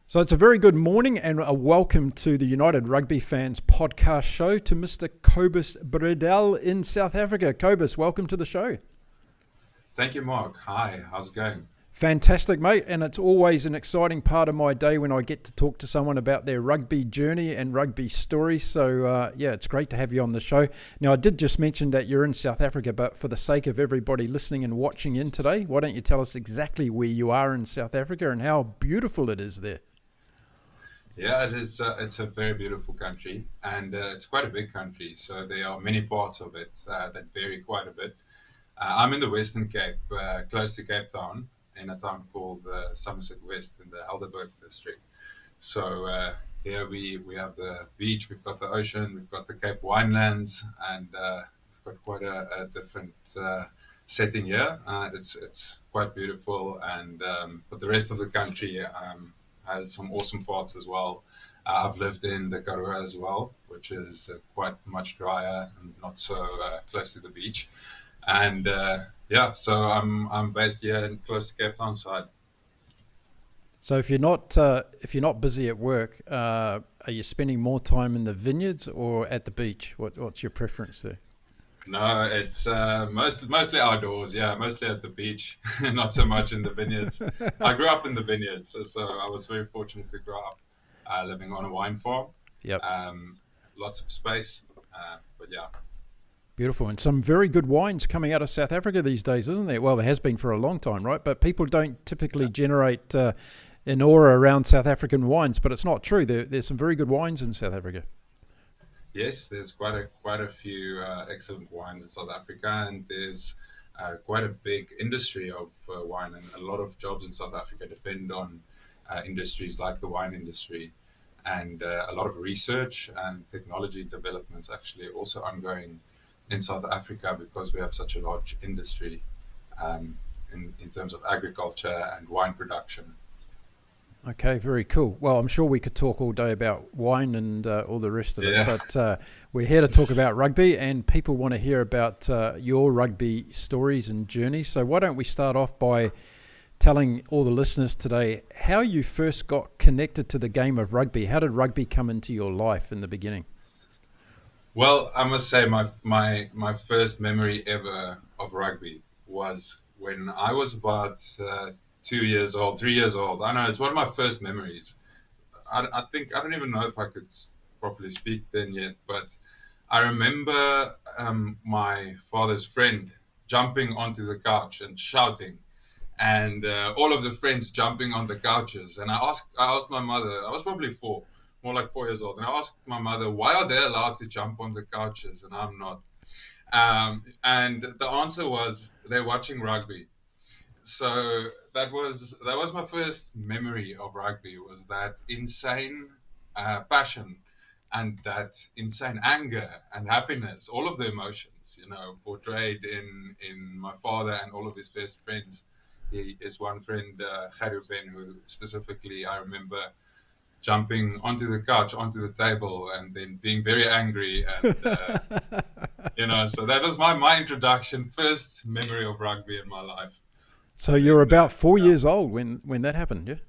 So it's a very good morning and a welcome to the United Rugby Fans Podcast show to Mr. Kobus Bredell in South Africa. Kobus, welcome to the show. Thank you, Mark. Hi, how's it going? Fantastic, mate. And it's always an exciting part of my day when I get to talk to someone about their rugby journey and rugby story. So, it's great to have you on the show. Now, I did just mention that you're in South Africa, but for the sake of everybody listening and watching in today, why don't you tell us exactly where you are in South Africa and how beautiful it is there? Yeah, it is. It's a very beautiful country, and it's quite a big country. So there are many parts of it that vary quite a bit. I'm in the Western Cape, close to Cape Town, in a town called Somerset West in the Helderberg district. So here we have the beach, we've got the ocean, we've got the Cape Winelands, and we've got quite a different setting here. It's quite beautiful, and but the rest of the country has some awesome parts as well. I've lived in the Karoo as well, which is quite much drier and not so close to the beach. And so I'm based here in close to Cape Town side. So if you're not busy at work, are you spending more time in the vineyards or at the beach? What's your preference there? No, it's mostly outdoors. Yeah, mostly at the beach, not so much in the vineyards. I grew up in the vineyards, so I was very fortunate to grow up living on a wine farm. Yep. Lots of space, but yeah. Beautiful. And some very good wines coming out of South Africa these days, isn't there? Well, there has been for a long time, right? But people don't typically generate an aura around South African wines, but it's not true. There's some very good wines in South Africa. Yes, there's quite a few excellent wines in South Africa, and there's quite a big industry of wine, and a lot of jobs in South Africa depend on industries like the wine industry, and a lot of research and technology developments actually also ongoing in South Africa because we have such a large industry in terms of agriculture and wine production. Okay, very cool. Well, I'm sure we could talk all day about wine and all the rest of it, but we're here to talk about rugby, and people want to hear about your rugby stories and journeys. So why don't we start off by telling all the listeners today how you first got connected to the game of rugby? How did rugby come into your life in the beginning? Well, I must say my first memory ever of rugby was when I was about 2 years old, 3 years old. I know it's one of my first memories. I think I don't even know if I could properly speak then yet, but I remember my father's friend jumping onto the couch and shouting, and all of the friends jumping on the couches. And I asked my mother. I was probably more like 4 years old, and I asked my mother, why are they allowed to jump on the couches and I'm not? And the answer was they're watching rugby. So that was my first memory of rugby, was that insane passion and that insane anger and happiness, all of the emotions, portrayed in my father and all of his best friends. He is one friend, Ben, who specifically I remember jumping onto the couch, onto the table, and then being very angry. And, so that was my introduction, first memory of rugby in my life. So you're about 4 years old when that happened,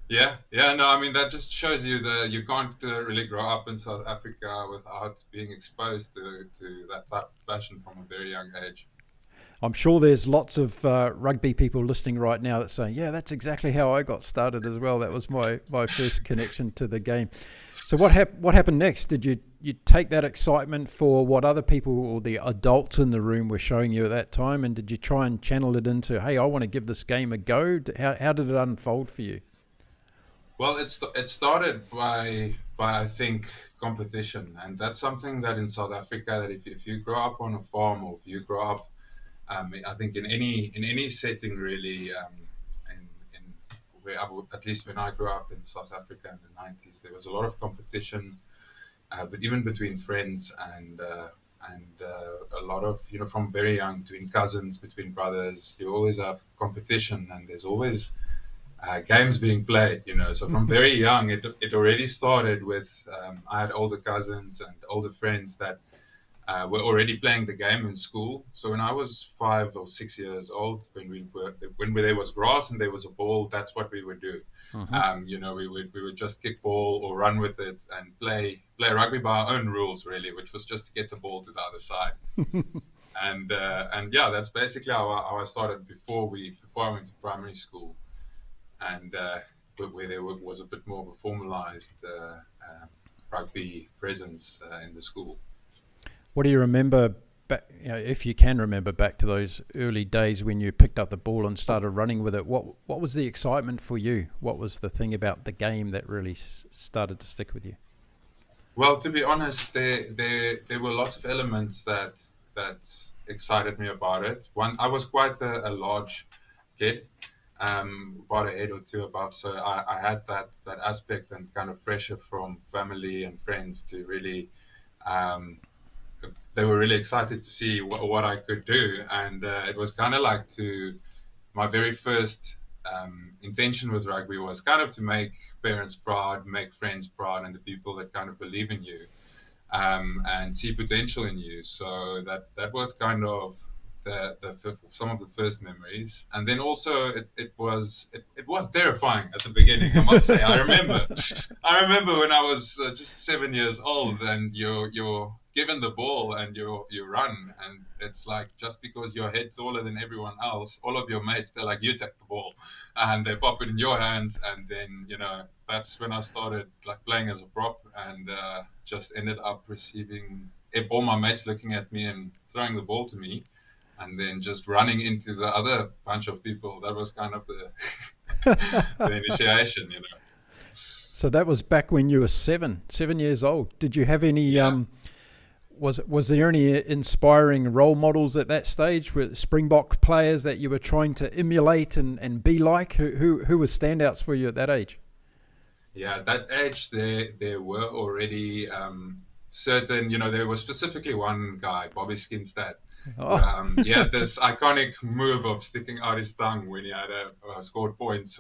yeah? Yeah. No, I mean, that just shows you that you can't really grow up in South Africa without being exposed to that type of passion from a very young age. I'm sure there's lots of rugby people listening right now that say, yeah, that's exactly how I got started as well. That was my first connection to the game. So what happened next? Did you take that excitement for what other people or the adults in the room were showing you at that time, and did you try and channel it into, hey, I want to give this game a go? How did it unfold for you? Well, it started by I think competition, and that's something that in South Africa, that if you grow up on a farm, or if you grow up I think in any setting really, in where at least when I grew up in South Africa in the 90s, there was a lot of competition, but even between friends and a lot of, from very young, between cousins, between brothers, you always have competition, and there's always games being played, So from very young, it already started with, I had older cousins and older friends that were already playing the game in school. So when I was 5 or 6 years old, when there was grass and there was a ball, that's what we would do. Mm-hmm. We would just kick ball or run with it and play rugby by our own rules, really, which was just to get the ball to the other side. And yeah, that's basically how I started before I went to primary school, and where there was a bit more of a formalized rugby presence in the school. What do you remember back, if you can remember back to those early days when you picked up the ball and started running with it? What was the excitement for you? What was the thing about the game that really started to stick with you? Well, to be honest, there were lots of elements that excited me about it. One, I was quite a large kid, about a head or two above, so I had that aspect and kind of pressure from family and friends to really. They were really excited to see what I could do, and it was kind of like my very first intention with rugby was kind of to make parents proud, make friends proud, and the people that kind of believe in you and see potential in you. So that was kind of some of the first memories, and then also it was terrifying at the beginning. I must say, I remember when I was just 7 years old, and you're given the ball and you run, and it's like, just because you're head taller than everyone else, all of your mates, they're like, you take the ball, and they pop it in your hands, and then that's when I started like playing as a prop, and just ended up receiving all my mates looking at me and throwing the ball to me, and then just running into the other bunch of people. That was kind of the initiation. So that was back when you were 7 years old. Did you have any? Yeah. Was there any inspiring role models at that stage, with Springbok players that you were trying to emulate and be like? Who were standouts for you at that age? Yeah, at that age there were already certain. There was specifically one guy, Bobby Skinstad. Oh. He had this iconic move of sticking out his tongue when he had scored points,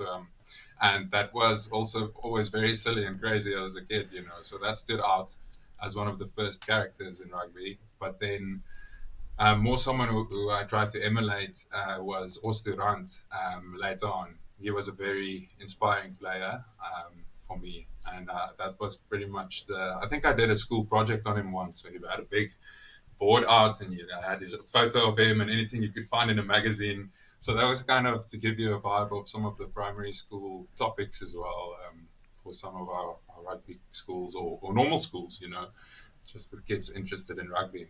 and that was also always very silly and crazy as a kid. So that stood out as one of the first characters in rugby. But then more someone who I tried to emulate was Oosturant later on. He was a very inspiring player for me, and that was pretty much I think I did a school project on him once, where he had a big board out, and had his photo of him and anything you could find in a magazine. So that was kind of to give you a vibe of some of the primary school topics as well, for some of our rugby schools or normal schools, just with kids interested in rugby.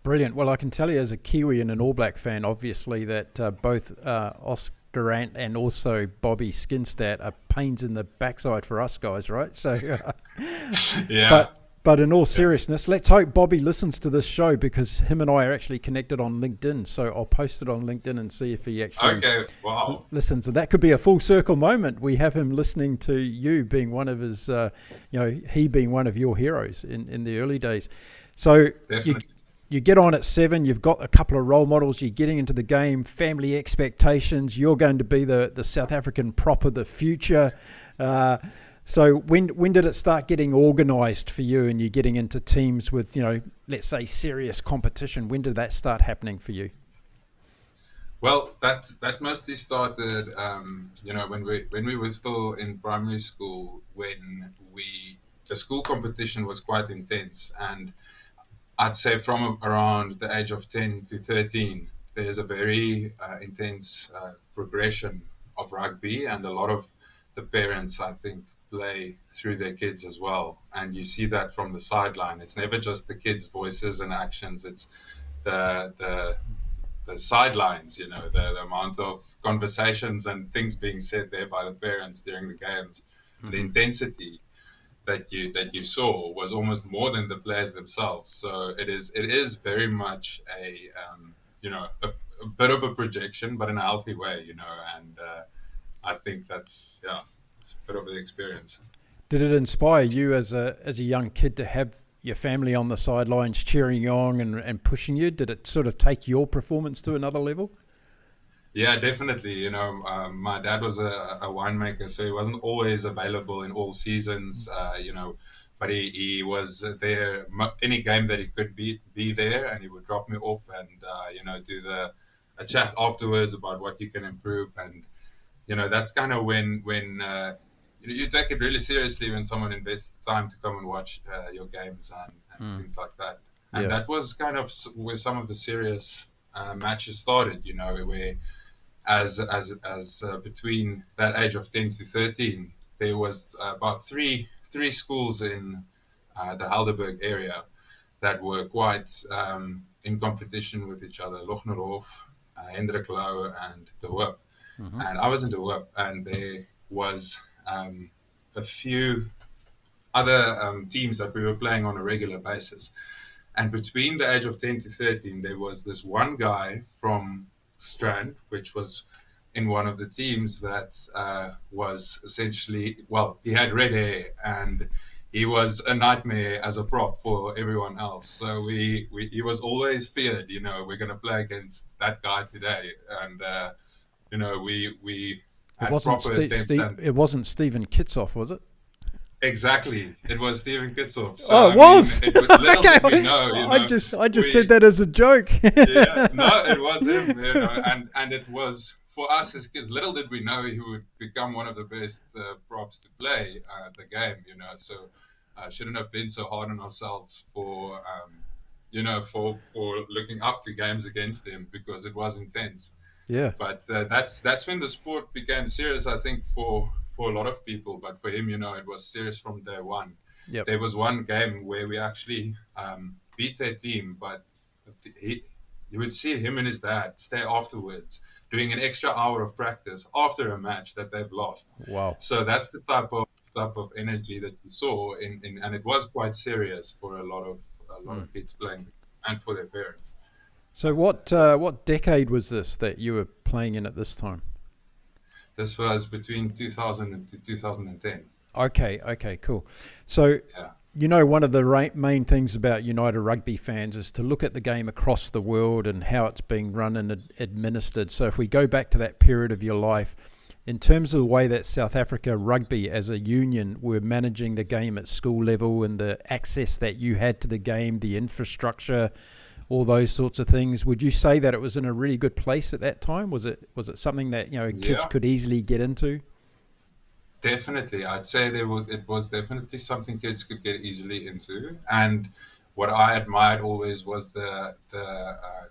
Brilliant. Well, I can tell you as a Kiwi and an All Black fan, obviously, that both Oscar Ant and also Bobby Skinstad are pains in the backside for us guys, right? So, yeah. But in all seriousness, let's hope Bobby listens to this show, because him and I are actually connected on LinkedIn. So I'll post it on LinkedIn and see if he actually listens. And that could be a full circle moment. We have him listening to you, being one of his, he being one of your heroes in the early days. So you get on at 7, you've got a couple of role models, you're getting into the game, family expectations, you're going to be the South African prop of the future. So when did it start getting organised for you, and you're getting into teams with, let's say serious competition? When did that start happening for you? Well, that mostly started, when we were still in primary school, when the school competition was quite intense, and I'd say from around the age of 10 to 13, there's a very intense progression of rugby, and a lot of the parents, I think, play through their kids as well, and you see that from the sideline. It's never just the kids' voices and actions; it's the sidelines. The amount of conversations and things being said there by the parents during the games, the intensity that you saw was almost more than the players themselves. So it is very much a bit of a projection, but in a healthy way. And I think that's it's a bit of an experience. Did it inspire you as a young kid to have your family on the sidelines cheering you on and pushing you? Did it sort of take your performance to another level? Yeah, definitely. My dad was a winemaker, so he wasn't always available in all seasons. but he was there any game that he could be there, and he would drop me off and do a chat afterwards about what you can improve. And that's kind of when you take it really seriously when someone invests time to come and watch your games and things like that. And Yeah. that was kind of where some of the serious matches started. Where as between that age of 10 to 13, there was about three schools in the Helderberg area that were quite in competition with each other: Lochnerhof, Hendrik Louw, and De Hoop. Mm-hmm. And I was in De Hoop, and there was a few other teams that we were playing on a regular basis. And between the age of 10 to 13, there was this one guy from Strand, which was in one of the teams that was essentially, well, he had red hair and he was a nightmare as a prop for everyone else. So he was always feared, we're going to play against that guy today. And, we It had wasn't proper attempts. And It wasn't Stephen Kitsoff, was it? exactly, it was Stephen Kitsoff. So, Oh, it was. Little Okay. did we know, I just said that as a joke. Yeah, no, it was him, and it was for us as kids. Little did we know he would become one of the best props to play the game, So shouldn't have been so hard on ourselves for, for looking up to games against him, because it was intense. Yeah. But that's when the sport became serious, I think, for a lot of people. But for him, it was serious from day one. Yep. There was one game where we actually beat their team, but you would see him and his dad stay afterwards doing an extra hour of practice after a match that they've lost. Wow. So that's the type of energy that we saw and it was quite serious for a lot of kids playing and for their parents. So what decade was this that you were playing in at this time? This was between 2000 and 2010. Okay, cool. So, one of the main things about United Rugby Fans is to look at the game across the world and how it's being run and administered. So if we go back to that period of your life, in terms of the way that South Africa Rugby as a union were managing the game at school level and the access that you had to the game, the infrastructure, all those sorts of things, would you say that it was in a really good place at that time? Was it something that kids could easily get into? Definitely, I'd say it was definitely something kids could get easily into. And what I admired always was the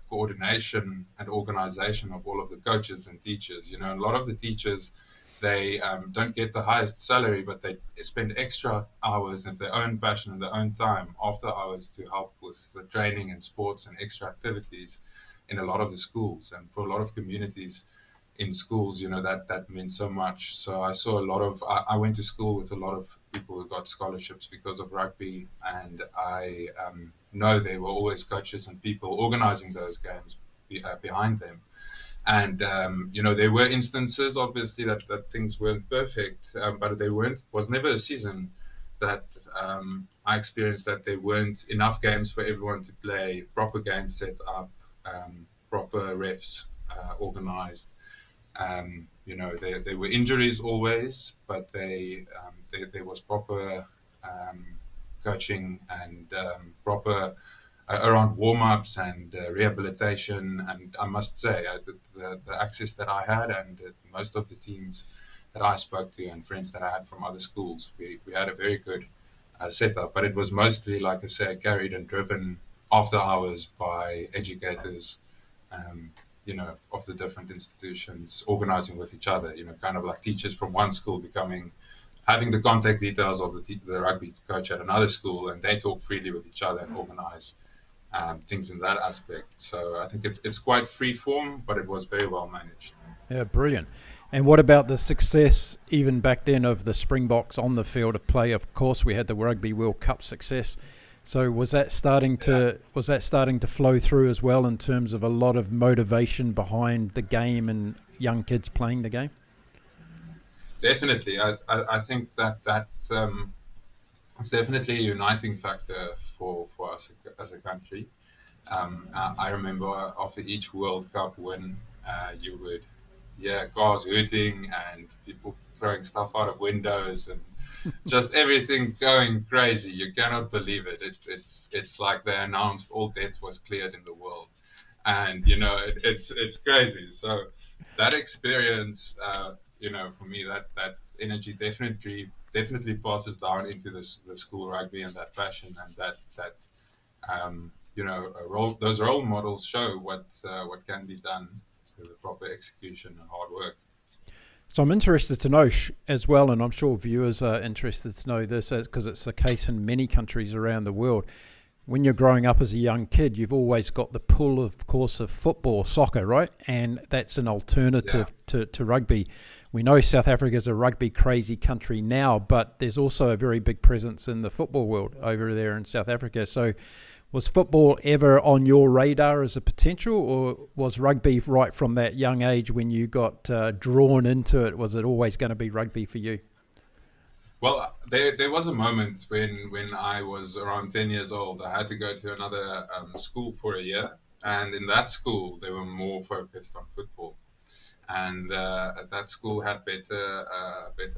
coordination and organization of all of the coaches and teachers. A lot of the teachers, they don't get the highest salary, but they spend extra hours of their own passion and their own time after hours to help with the training and sports and extra activities in a lot of the schools. And for a lot of communities in schools, that meant so much. So I saw I went to school with a lot of people who got scholarships because of rugby, and I know there were always coaches and people organizing those games behind them. And, there were instances, obviously, that things weren't perfect, but was never a season that I experienced that there weren't enough games for everyone to play, proper games set up, proper refs organized. There were injuries always, but there was proper coaching and proper around warm-ups and rehabilitation. And I must say, the access that I had and most of the teams that I spoke to and friends that I had from other schools, we had a very good setup. But it was mostly, like I said, carried and driven after hours by educators, of the different institutions organizing with each other, kind of like teachers from one school having the contact details of the rugby coach at another school, and they talk freely with each other and organize things in that aspect. So I think it's quite free form, but it was very well managed. Yeah, brilliant. And what about the success even back then of the Springboks on the field of play? Of course, we had the Rugby World Cup success. So was that starting to flow through as well in terms of a lot of motivation behind the game and young kids playing the game? Definitely, I think that it's definitely a uniting factor for us as a country. I remember after each World Cup when you would hear cars hooting and people throwing stuff out of windows and just everything going crazy. You cannot believe it. It's like they announced all debt was cleared in the world, and it's crazy. So that experience, for me, that energy definitely passes down into the school rugby, and that passion and that those role models show what can be done with the proper execution and hard work. So I'm interested to know as well, and I'm sure viewers are interested to know this because it's the case in many countries around the world. When you're growing up as a young kid, you've always got the pull, of course, of football, soccer, right? And that's an alternative to rugby. We know South Africa is a rugby crazy country now, but there's also a very big presence in the football world over there in South Africa. So was football ever on your radar as a potential, or was rugby right from that young age when you got drawn into it? Was it always going to be rugby for you? Well, there was a moment when I was around 10 years old. I had to go to another school for a year. And in that school, they were more focused on football. And that school had better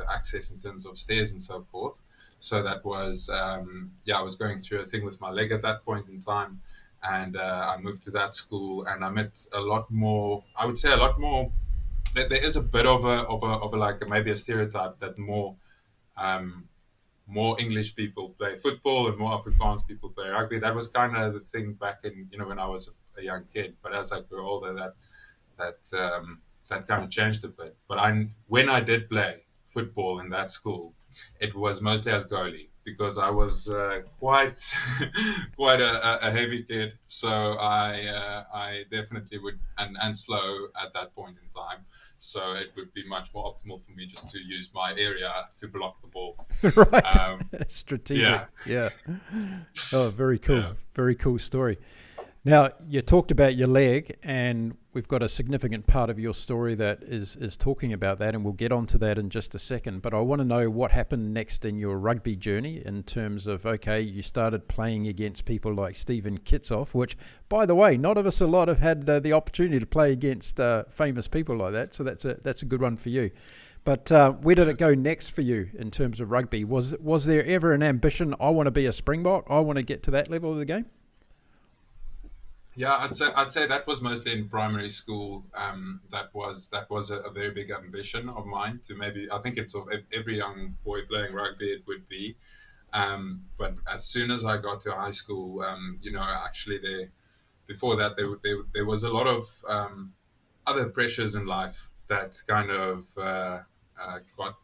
access in terms of stairs and so forth. So that was, I was going through a thing with my leg at that point in time. And I moved to that school, and I met a lot more, I would say a lot more. There is a bit of a like maybe a stereotype that more English people play football and more Afrikaans people play rugby. That was kind of the thing back in, when I was a young kid. But as I grew older, that kind of changed a bit. But when I did play football in that school, it was mostly as goalie because I was quite quite a heavy kid. So I definitely would and slow at that point in time. So it would be much more optimal for me just to use my area to block the ball. Right. Strategic. Yeah. Oh, very cool. Yeah. Very cool story. Now, you talked about your leg, and we've got a significant part of your story that is talking about that, and we'll get onto that in just a second. But I want to know what happened next in your rugby journey in terms of, okay, you started playing against people like Stephen Kitsoff, which, by the way, not of us a lot have had the opportunity to play against famous people like that, so that's a good one for you. But where did it go next for you in terms of rugby? Was there ever an ambition, I want to be a Springbok, I want to get to that level of the game? Yeah, I'd say that was mostly in primary school. That was a very big ambition of mine to maybe. I think it's of every young boy playing rugby it would be. But as soon as I got to high school, actually before that there was a lot of other pressures in life that kind of got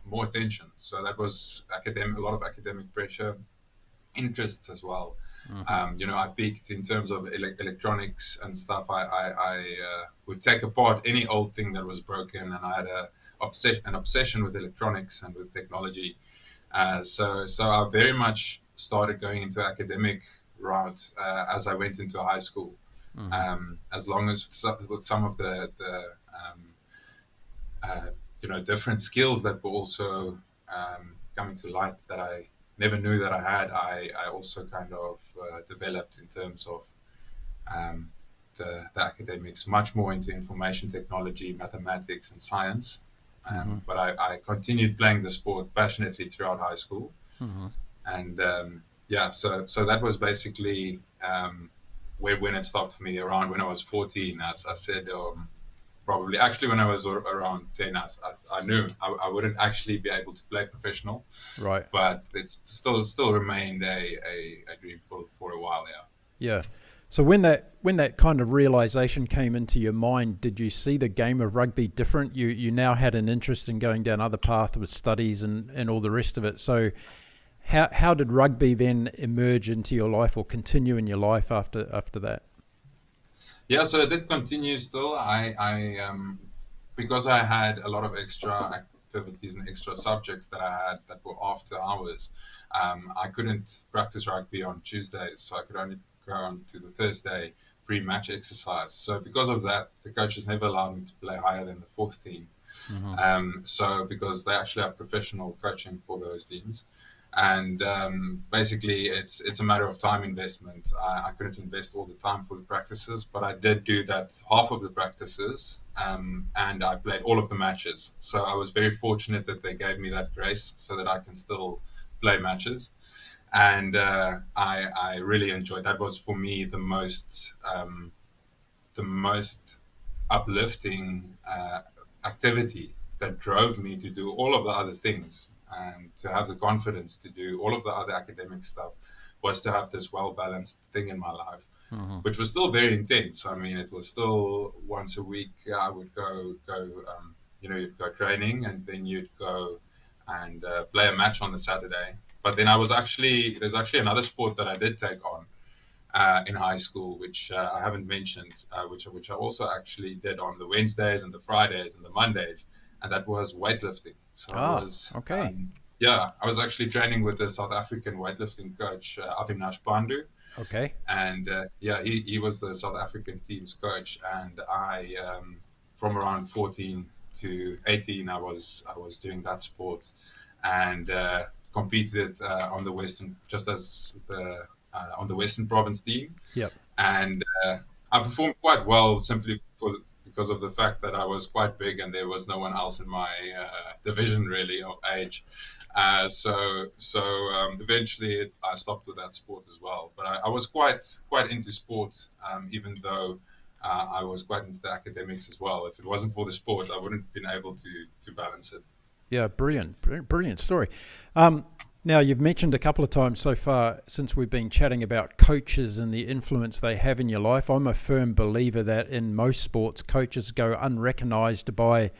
more attention. So that was a lot of academic pressure, interests as well. I peaked in terms of electronics and stuff. I would take apart any old thing that was broken, and I had an obsession with electronics and with technology. So I very much started going into academic route as I went into high school. As long as with some of the different skills that were also coming to light that I never knew that I had, I also kind of developed in terms of the academics, much more into information technology, mathematics, and science. But I continued playing the sport passionately throughout high school. And so that was basically when it stopped for me around when I was 14. As I said, probably actually when I was around 10, I knew I wouldn't actually be able to play professional. Right. But it's still remained a dream for a while. Yeah. So when that kind of realization came into your mind, did you see the game of rugby different? You now had an interest in going down other paths with studies and all the rest of it. So how did rugby then emerge into your life or continue in your life after that? Yeah, so it did continue still. I because I had a lot of extra activities and extra subjects that I had that were after hours. I couldn't practice rugby on Tuesdays, so I could only go on to the Thursday pre-match exercise. So because of that, the coaches never allowed me to play higher than the fourth team. So because they actually have professional coaching for those teams. And basically, it's a matter of time investment. I couldn't invest all the time for the practices, but I did do that half of the practices, and I played all of the matches. So I was very fortunate that they gave me that grace so that I can still play matches. And I really enjoyed that. Was for me the most uplifting activity that drove me to do all of the other things and to have the confidence to do all of the other academic stuff was to have this well balanced thing in my life, which was still very intense. I mean, it was still once a week. I would you'd go training and then you'd go and play a match on the Saturday. But then there's actually another sport that I did take on in high school, which I haven't mentioned, which I also actually did on the Wednesdays and the Fridays and the Mondays, and that was weightlifting. So Okay. I was actually training with the South African weightlifting coach Avinash Pandu, Okay. and he was the South African team's coach, and I from around 14 to 18, I was doing that sport, and competed on the Western, just as the on the Western Province team, Yep. and I performed quite well simply because of the fact that I was quite big and there was no one else in my division really of age. Eventually I stopped with that sport as well. But I was quite into sport, even though I was quite into the academics as well. If it wasn't for the sport, I wouldn't have been able to balance it. Yeah, brilliant story. Now, you've mentioned a couple of times so far since we've been chatting about coaches and the influence they have in your life. I'm a firm believer that in most sports, coaches go unrecognised by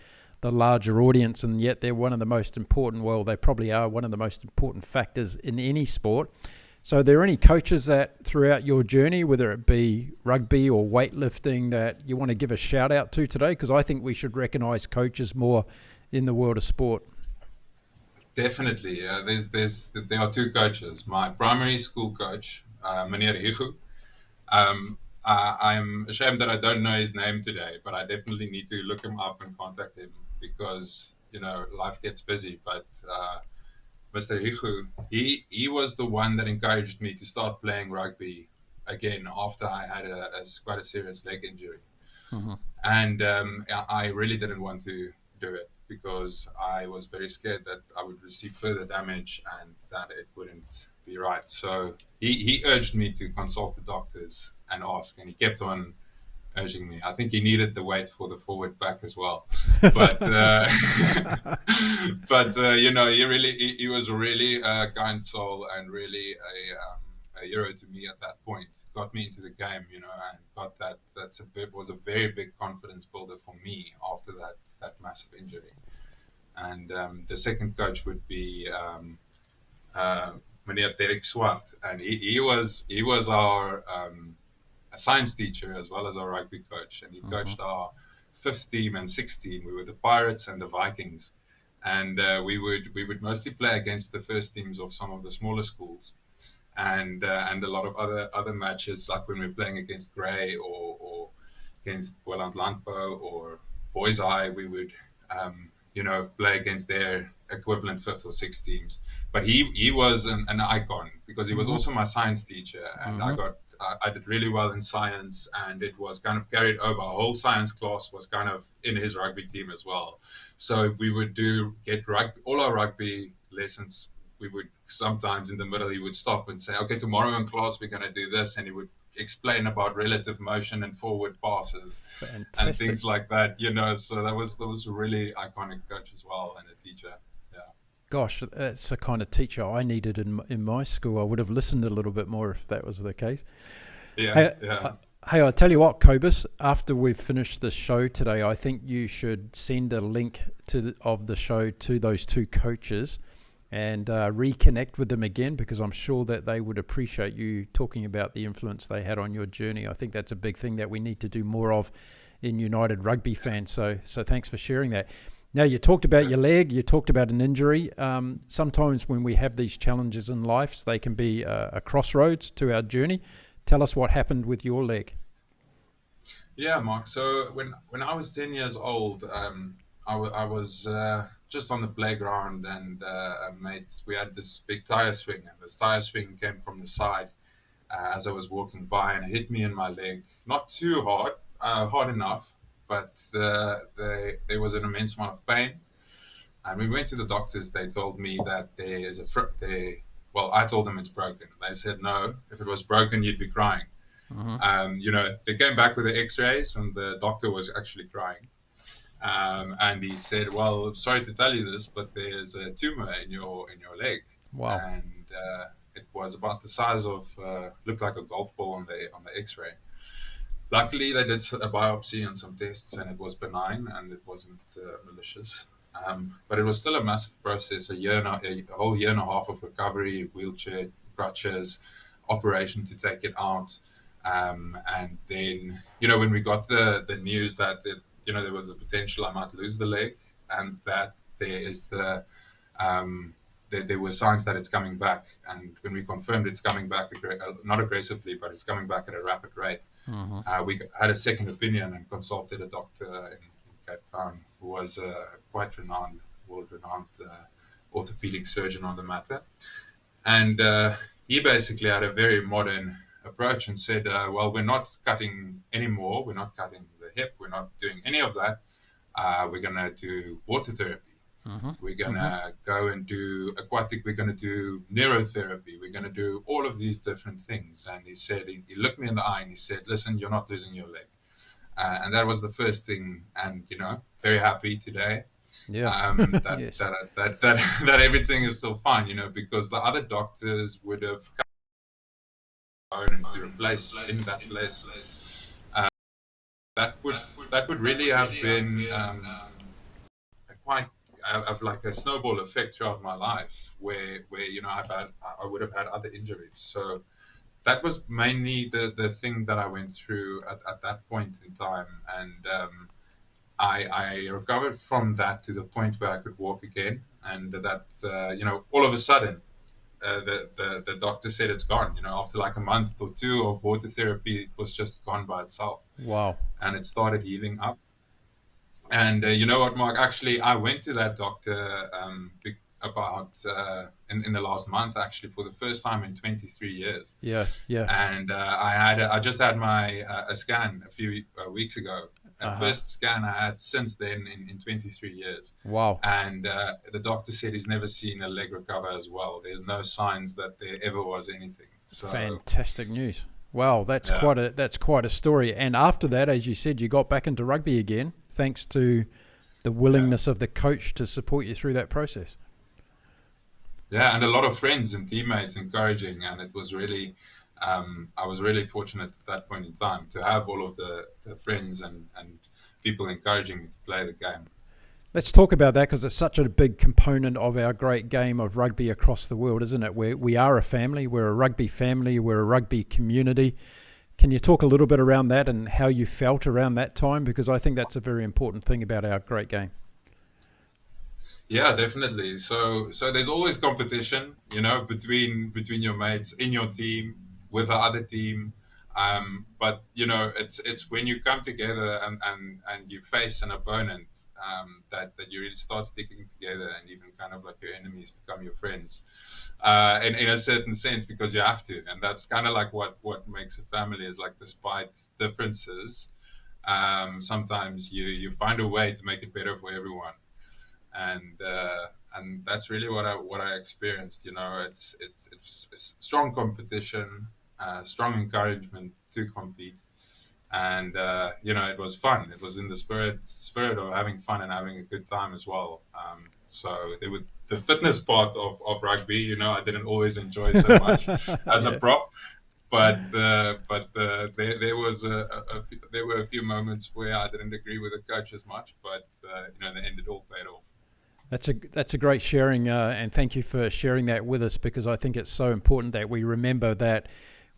the larger audience, and yet they're one of the most important, well, they probably are one of the most important factors in any sport. So are there any coaches that throughout your journey, whether it be rugby or weightlifting, that you want to give a shout out to today? Because I think we should recognise coaches more in the world of sport. Definitely. There are two coaches. My primary school coach, Meneer Higu. I'm ashamed that I don't know his name today, but I definitely need to look him up and contact him because, life gets busy. But Mr. Higu, he was the one that encouraged me to start playing rugby again after I had quite a serious leg injury. And I really didn't want to do it because I was very scared that I would receive further damage and that it wouldn't be right. So he urged me to consult the doctors and ask, and he kept on urging me. I think he needed the weight for the forward back as well. But he was really a kind soul and really a hero to me at that point. Got me into the game, and got that. It was a very big confidence builder for me after that massive injury. And the second coach would be Meneer Derek Swart, and he was our a science teacher as well as our rugby coach, and he coached our 5th team and 6th team. We were the Pirates and the Vikings, and we would mostly play against the first teams of some of the smaller schools, and a lot of other matches, like when we were playing against Grey or against Welland Landbou or Boys Eye, we would play against their equivalent 5th or 6th teams. But he was an icon because he was also my science teacher, and I did really well in science, and it was kind of carried over. Our whole science class was kind of in his rugby team as well. So we would get rugby, all our rugby lessons. We would sometimes in the middle, he would stop and say, okay, tomorrow in class, we're going to do this. And he would explain about relative motion and forward passes. Fantastic. And things like that, so that was a really iconic coach as well, and a teacher. Yeah. Gosh, that's the kind of teacher I needed in my school. I would have listened a little bit more if that was the case. Yeah. Hey, I tell you what, Kobus, after we've finished the show today, I think you should send a link of the show to those two coaches and reconnect with them again, because I'm sure that they would appreciate you talking about the influence they had on your journey. I think that's a big thing that we need to do more of in United Rugby Fans. So thanks for sharing that. Now, you talked about your leg, you talked about an injury. Sometimes when we have these challenges in life, they can be a crossroads to our journey. Tell us what happened with your leg. Yeah, Mark. So when I was 10 years old, I was just on the playground, and we had this big tire swing, and this tire swing came from the side as I was walking by, and it hit me in my leg. Not too hard, hard enough, but there was an immense amount of pain. And we went to the doctors. They told me that there is well, I told them it's broken. They said, no, if it was broken, you'd be crying. They came back with the x-rays, and the doctor was actually crying. And he said, well, sorry to tell you this, but there's a tumor in your leg. Wow. And it was about the size of, looked like a golf ball on the x-ray. Luckily, they did a biopsy and some tests, and it was benign, and it wasn't malicious. But it was still a massive process, a whole year and a half of recovery, wheelchair, crutches, operation to take it out. And then, when we got the news that there was a potential I might lose the leg, and that there were signs that it's coming back. And when we confirmed it's coming back, not aggressively, but it's coming back at a rapid rate, we had a second opinion and consulted a doctor in Cape Town who was quite world-renowned orthopedic surgeon on the matter. And he basically had a very modern approach and said, well, we're not cutting anymore. We're not cutting the hip. We're not doing any of that. We're going to do water therapy. We're going to go and do aquatic. We're going to do neurotherapy. We're going to do all of these different things. And he said, he looked me in the eye and he said, listen, you're not losing your leg. And that was the first thing. And, very happy today. Yeah. that everything is still fine, because the other doctors would have come to replace in that place. That would really have been like a snowball effect throughout my life, where I would have had other injuries. So that was mainly the thing that I went through at that point in time, and I recovered from that to the point where I could walk again, and that all of a sudden the doctor said it's gone. After like a month or two of water therapy, it was just gone by itself. Wow. And it started healing up. And you know what, Mark? Actually, I went to that doctor about in the last month, actually, for the first time in 23 years. Yeah. And I just had my a scan a few weeks ago. First scan I had since then in 23 years. Wow. And the doctor said he's never seen a leg recover as well. There's no signs that there ever was anything. So, fantastic news. Wow, that's quite a story. And after that, as you said, you got back into rugby again, thanks to the willingness of the coach to support you through that process. Yeah, and a lot of friends and teammates encouraging, and it was really, I was really fortunate at that point in time to have all of the friends and people encouraging me to play the game. Let's talk about that, because it's such a big component of our great game of rugby across the world, isn't it? We are a family, we're a rugby family, we're a rugby community. Can you talk a little bit around that and how you felt around that time? Because I think that's a very important thing about our great game. Yeah, definitely. So there's always competition, between your mates in your team, with the other team. But it's when you come together and you face an opponent that you really start sticking together, and even kind of like your enemies become your friends, in a certain sense, because you have to. And that's kind of like what makes a family, is like, despite differences, sometimes you find a way to make it better for everyone. And that's really what I experienced. It's strong competition, strong encouragement to compete, and it was fun. It was in the spirit of having fun and having a good time as well. So the fitness part of rugby, I didn't always enjoy so much as a prop. But there were a few moments where I didn't agree with the coach as much, but in the end it all paid off. That's a great sharing, and thank you for sharing that with us, because I think it's so important that we remember that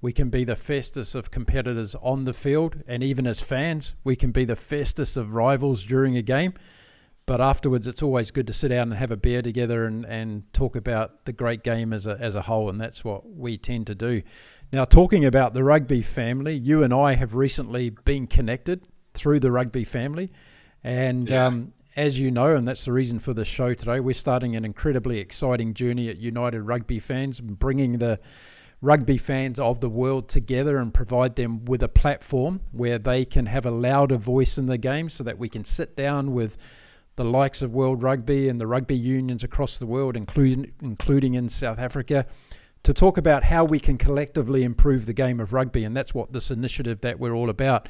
we can be the fiercest of competitors on the field, and even as fans, we can be the fiercest of rivals during a game. But afterwards, it's always good to sit down and have a beer together and talk about the great game as a whole, and that's what we tend to do. Now, talking about the rugby family, you and I have recently been connected through the rugby family, and as you know, and that's the reason for the show today, we're starting an incredibly exciting journey at United Rugby Fans, bringing the rugby fans of the world together and provide them with a platform where they can have a louder voice in the game, so that we can sit down with the likes of World Rugby and the rugby unions across the world, including in South Africa, to talk about how we can collectively improve the game of rugby. And that's what this initiative that we're all about.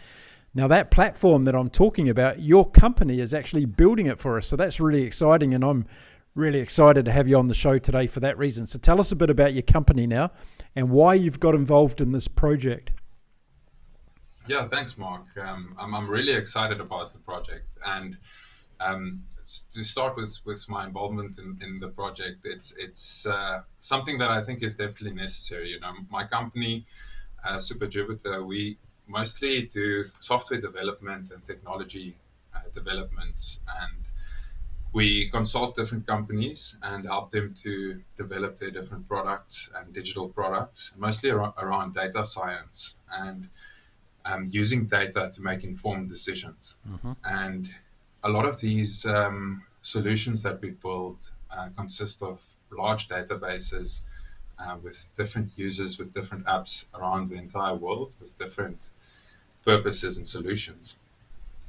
Now, that platform that I'm talking about, your company is actually building it for us. So that's really exciting, and I'm really excited to have you on the show today for that reason. So tell us a bit about your company now and why you've got involved in this project. Yeah, thanks, Mark. I'm really excited about the project. And to start with my involvement in the project, it's something that I think is definitely necessary. You know, my company, Super Jupiter, we mostly do software development and technology developments, and we consult different companies and help them to develop their different products and digital products, mostly around data science and using data to make informed decisions. Mm-hmm. And a lot of these solutions that we build consist of large databases with different users, with different apps around the entire world, with different purposes and solutions.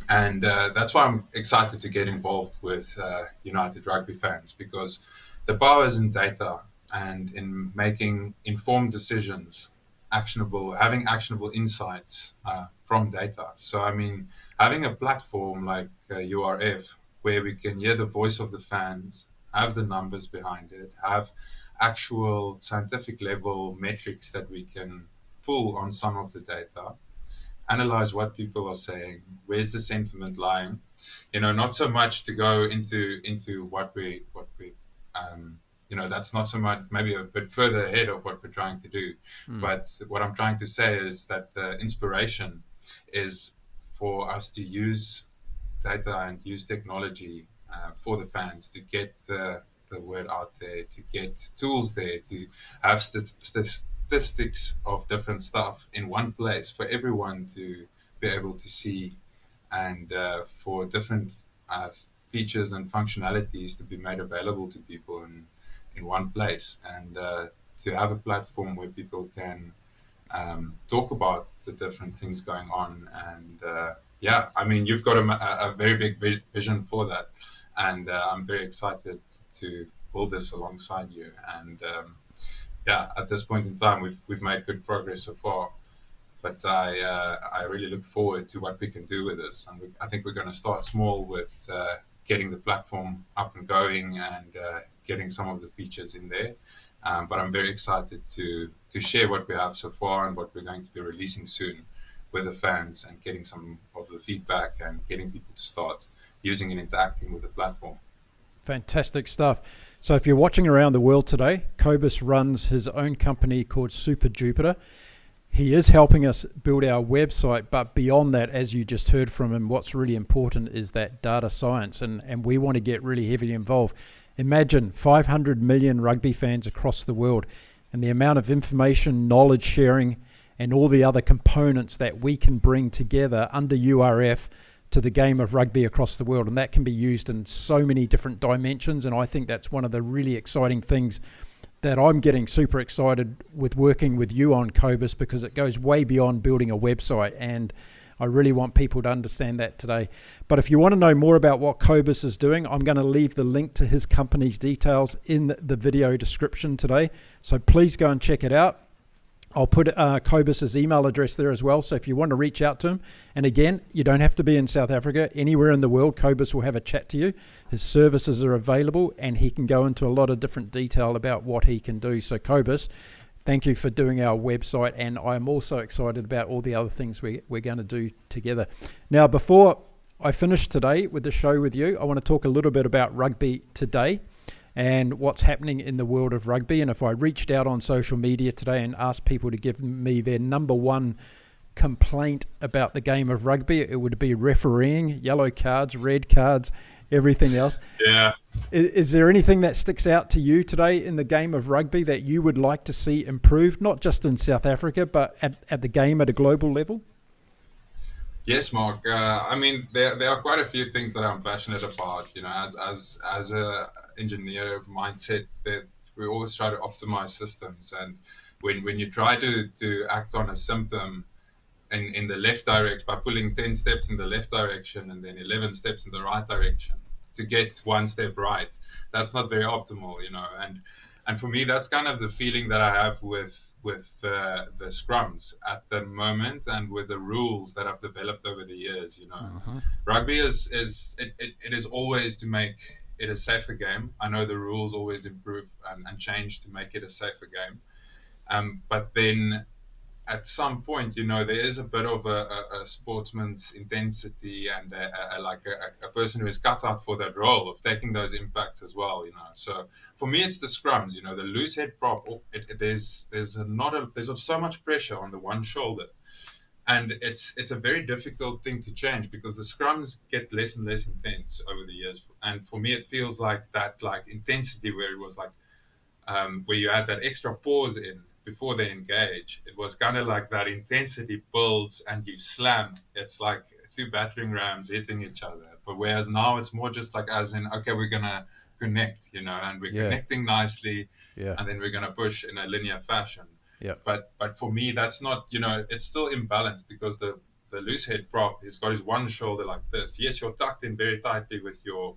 And that's why I'm excited to get involved with United Rugby Fans, because the power is in data and in making informed decisions, having actionable insights from data. So, I mean, having a platform like URF, where we can hear the voice of the fans, have the numbers behind it, have actual scientific level metrics that we can pull on some of the data, analyze what people are saying, where's the sentiment lying, not so much to go into what we that's not so much, maybe a bit further ahead of what we're trying to do. But what I'm trying to say is that the inspiration is for us to use data and use technology for the fans to get the word out there, to get tools there, to have statistics of different stuff in one place for everyone to be able to see, and for different features and functionalities to be made available to people in one place, and to have a platform where people can talk about the different things going on. And I mean, you've got a very big vision for that, and I'm very excited to build this alongside you. And at this point in time, we've made good progress so far, but I really look forward to what we can do with this. And I think we're going to start small with getting the platform up and going and getting some of the features in there. But I'm very excited to share what we have so far and what we're going to be releasing soon with the fans, and getting some of the feedback and getting people to start using and interacting with the platform. Fantastic stuff. So if you're watching around the world today, Kobus runs his own company called Super Jupiter. He is helping us build our website, but beyond that, as you just heard from him, what's really important is that data science, and we want to get really heavily involved. Imagine 500 million rugby fans across the world, and the amount of information, knowledge sharing, and all the other components that we can bring together under URF to the game of rugby across the world. And that can be used in so many different dimensions. And I think that's one of the really exciting things that I'm getting super excited with working with you on, Kobus, because it goes way beyond building a website. And I really want people to understand that today. But if you want to know more about what Kobus is doing, I'm going to leave the link to his company's details in the video description today. So please go and check it out. I'll put Kobus's email address there as well. So if you want to reach out to him, and again, you don't have to be in South Africa, anywhere in the world, Kobus will have a chat to you. His services are available, and he can go into a lot of different detail about what he can do. So Kobus, thank you for doing our website, and I'm also excited about all the other things we're going to do together. Now, before I finish today with the show with you, I want to talk a little bit about rugby today and what's happening in the world of rugby. And if I reached out on social media today and asked people to give me their number one complaint about the game of rugby, it would be refereeing, yellow cards, red cards, everything else. Yeah. Is there anything that sticks out to you today in the game of rugby that you would like to see improved, not just in South Africa, but at the game at a global level? Yes, Mark. I mean, there are quite a few things that I'm passionate about. You know, as a engineer mindset, that we always try to optimize systems, and when you try to act on a symptom in the left direction by pulling 10 steps in the left direction and then 11 steps in the right direction to get one step right, that's not very optimal, you know. And for me, that's kind of the feeling that I have with the scrums at the moment, and with the rules that I've developed over the years. You know, Uh-huh. rugby it is always to make it a safer game. I know the rules always improve and change to make it a safer game. But then at some point, you know, there is a bit of a sportsman's intensity, and a person who is cut out for that role of taking those impacts as well, you know. So for me, it's the scrums, you know, the loose head prop. There's so much pressure on the one shoulder, and it's a very difficult thing to change because the scrums get less and less intense over the years. And for me, it feels like that, like intensity where it was like where you add that extra pause in before they engage. It was kind of like that intensity builds and you slam. It's like two battering rams hitting each other. But whereas now it's more just like as in, okay, we're gonna connect, you know, and we're Yeah. connecting nicely, Yeah. and then we're gonna push in a linear fashion. Yeah. But for me, that's not, you know, it's still imbalanced because the loose head prop, he's got his one shoulder like this. Yes, you're tucked in very tightly with your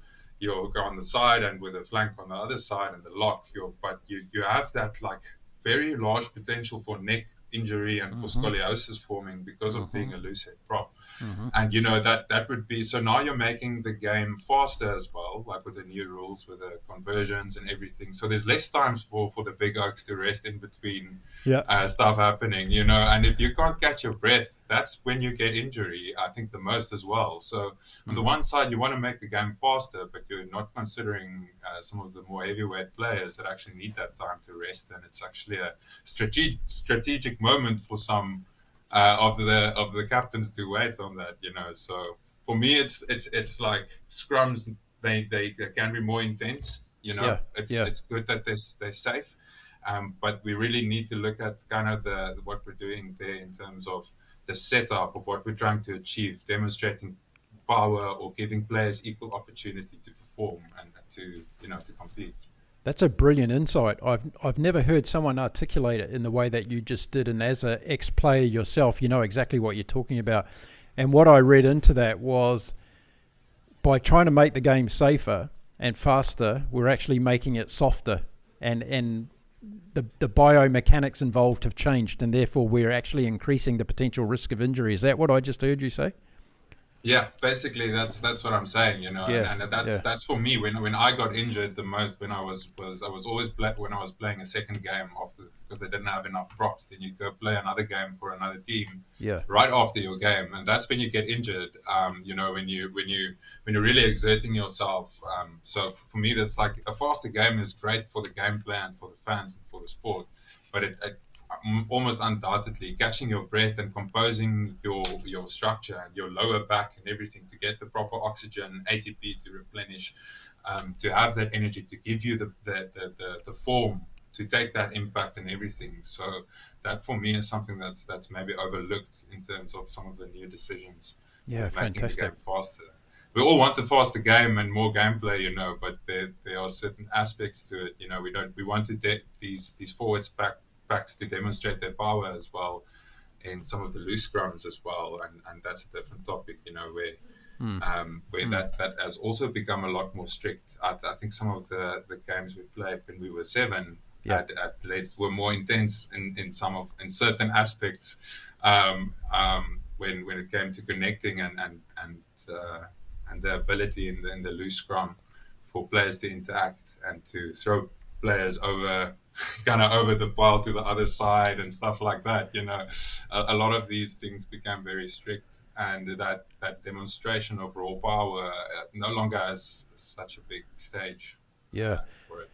go on the side and with a flank on the other side and the lock. But you have that like very large potential for neck injury and for Uh-huh. scoliosis forming because of Uh-huh. being a loose head prop. Uh-huh. And you know that would be, so now you're making the game faster as well, like with the new rules with the conversions and everything. So there's less times for the big oaks to rest in between Yeah. stuff happening, you know. And if you can't catch your breath, that's when you get injury, I think, the most as well. So on the Uh-huh. one side, you want to make the game faster, but you're not considering some of the more heavyweight players that actually need that time to rest. And it's actually a strategic moment for some of the captains to wait on that, you know. So for me, it's like scrums. They can be more intense, you know. Yeah. Yeah. It's good that they're safe, but we really need to look at kind of the what we're doing there in terms of the setup of what we're trying to achieve, demonstrating power or giving players equal opportunity to perform and to, you know, to compete. That's a brilliant insight. I've never heard someone articulate it in the way that you just did. And as an ex-player yourself, you know exactly what you're talking about. And what I read into that was by trying to make the game safer and faster, we're actually making it softer. And the biomechanics involved have changed, and therefore we're actually increasing the potential risk of injury. Is that what I just heard you say? Yeah, basically that's what I'm saying, you know, Yeah. and that's Yeah. that's for me when I got injured the most when I was always when I was playing a second game after, because they didn't have enough props, then you go play another game for another team Yeah. right after your game, and that's when you get injured. You know, when you're really exerting yourself. So for me, that's like a faster game is great for the game plan, for the fans, and for the sport, but it almost undoubtedly catching your breath and composing your structure and your lower back and everything to get the proper oxygen, ATP to replenish, to have that energy to give you the form to take that impact and everything. So that for me is something that's maybe overlooked in terms of some of the new decisions Yeah. with making the Fantastic. game faster. We all want a faster game and more gameplay, you know, but there are certain aspects to it. You know, we want to these forwards backs to demonstrate their power as well in some of the loose scrums as well, and that's a different topic, you know, Mm. where Mm. that has also become a lot more strict. I think some of the games we played when we were seven Yeah. at Leeds were more intense in certain aspects, when it came to connecting and the ability in the loose scrum for players to interact and to throw players over kind of over the pile to the other side and stuff like that, you know. A lot of these things became very strict, and that demonstration of raw power no longer has such a big stage Yeah. for it.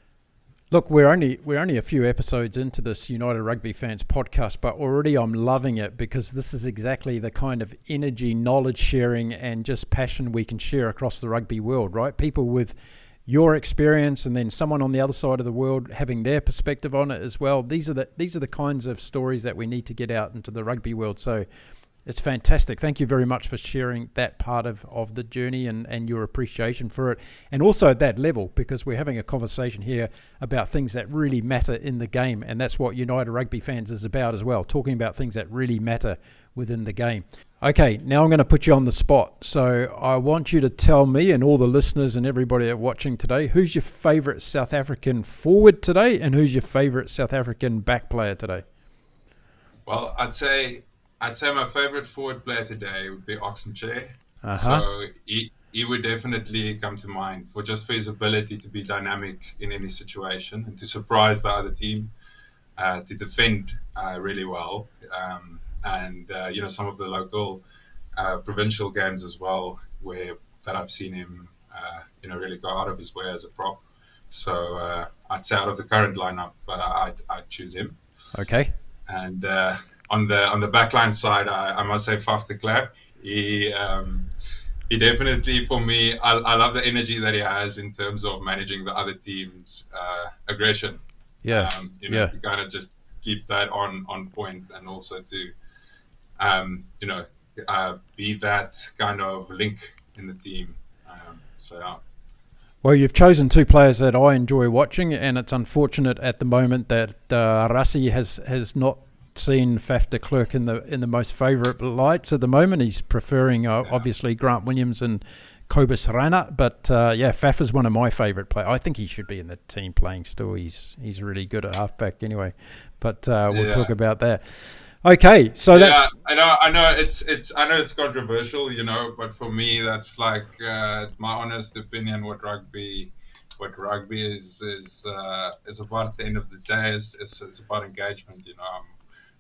Look, we're only a few episodes into this United Rugby Fans podcast, but already I'm loving it because this is exactly the kind of energy, knowledge sharing, and just passion we can share across the rugby world, right? People with your experience, and then someone on the other side of the world having their perspective on it as well. These are the kinds of stories that we need to get out into the rugby world. So It's fantastic. Thank you very much for sharing that part of the journey and your appreciation for it. And also at that level, because we're having a conversation here about things that really matter in the game. And that's what United Rugby Fans is about as well, talking about things that really matter within the game. Okay, now I'm going to put you on the spot. So I want you to tell me and all the listeners and everybody that watching today, who's your favourite South African forward today and who's your favourite South African back player today? Well, I'd say my favorite forward player today would be Oxenchair. Uh-huh. So he would definitely come to mind for his ability to be dynamic in any situation and to surprise the other team, to defend really well, and some of the local provincial games as well, that I've seen him really go out of his way as a prop. So I'd say out of the current lineup, I'd choose him. Okay. And on the backline side, I must say Faf de Klerk. He definitely, for me, I love the energy that he has in terms of managing the other team's aggression. Yeah. To kind of just keep that on point, and also to be that kind of link in the team. Well, you've chosen two players that I enjoy watching, and it's unfortunate at the moment that Rassie has not seen Faf de Klerk in the most favourite lights at the moment. He's preferring obviously Grant Williams and Kobus Bredell, but Faf is one of my favourite players. I think he should be in the team playing still. He's really good at halfback anyway, but we'll talk about that. Okay, so that's I know it's controversial, but for me that's like my honest opinion. What rugby is about at the end of the day is about engagement.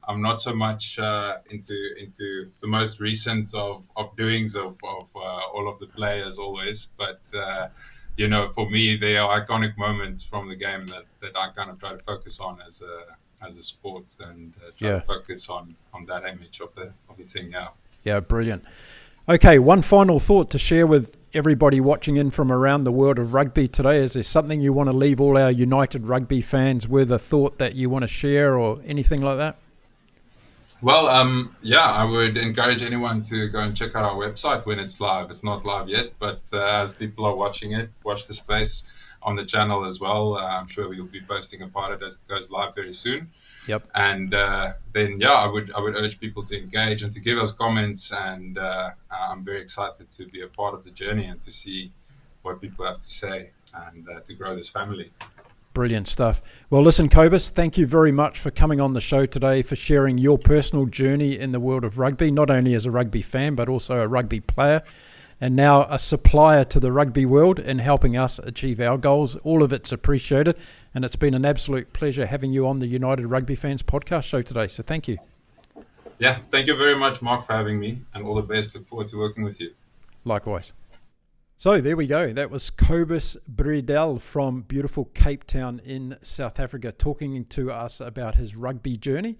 I'm not so much into the most recent of doings of all of the players always, but for me they are iconic moments from the game that I kind of try to focus on as a sport, and try to focus on that image of the thing. Yeah, brilliant. Okay, one final thought to share with everybody watching in from around the world of rugby today. Is there something you want to leave all our United Rugby fans with, a thought that you want to share or anything like that? Well, I would encourage anyone to go and check out our website when it's live. It's not live yet, but as people are watching it, watch the space on the channel as well. I'm sure we'll be posting about it as it goes live very soon. Yep. And then I would urge people to engage and to give us comments. And I'm very excited to be a part of the journey and to see what people have to say, and to grow this family. Brilliant stuff. Well, listen, Kobus, thank you very much for coming on the show today, for sharing your personal journey in the world of rugby, not only as a rugby fan, but also a rugby player, and now a supplier to the rugby world and helping us achieve our goals. All of it's appreciated, and it's been an absolute pleasure having you on the United Rugby Fans Podcast show today. So thank you. Yeah, thank you very much, Mark, for having me, and all the best. Look forward to working with you. Likewise. So there we go. That was Kobus Bredell from beautiful Cape Town in South Africa, talking to us about his rugby journey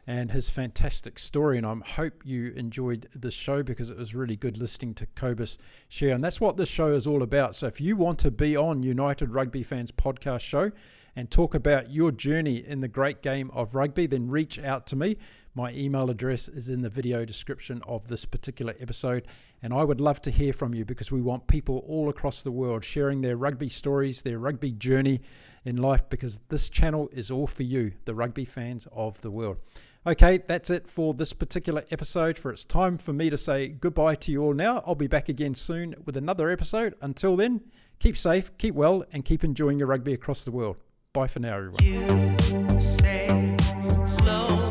and his fantastic story. And I hope you enjoyed this show, because it was really good listening to Kobus share. And that's what this show is all about. So if you want to be on United Rugby Fans Podcast show and talk about your journey in the great game of rugby, then reach out to me. My email address is in the video description of this particular episode. And I would love to hear from you, because we want people all across the world sharing their rugby stories, their rugby journey in life, because this channel is all for you, the rugby fans of the world. Okay, that's it for this particular episode. For it's time for me to say goodbye to you all now. I'll be back again soon with another episode. Until then, keep safe, keep well, and keep enjoying your rugby across the world. Bye for now, everyone. You say slow.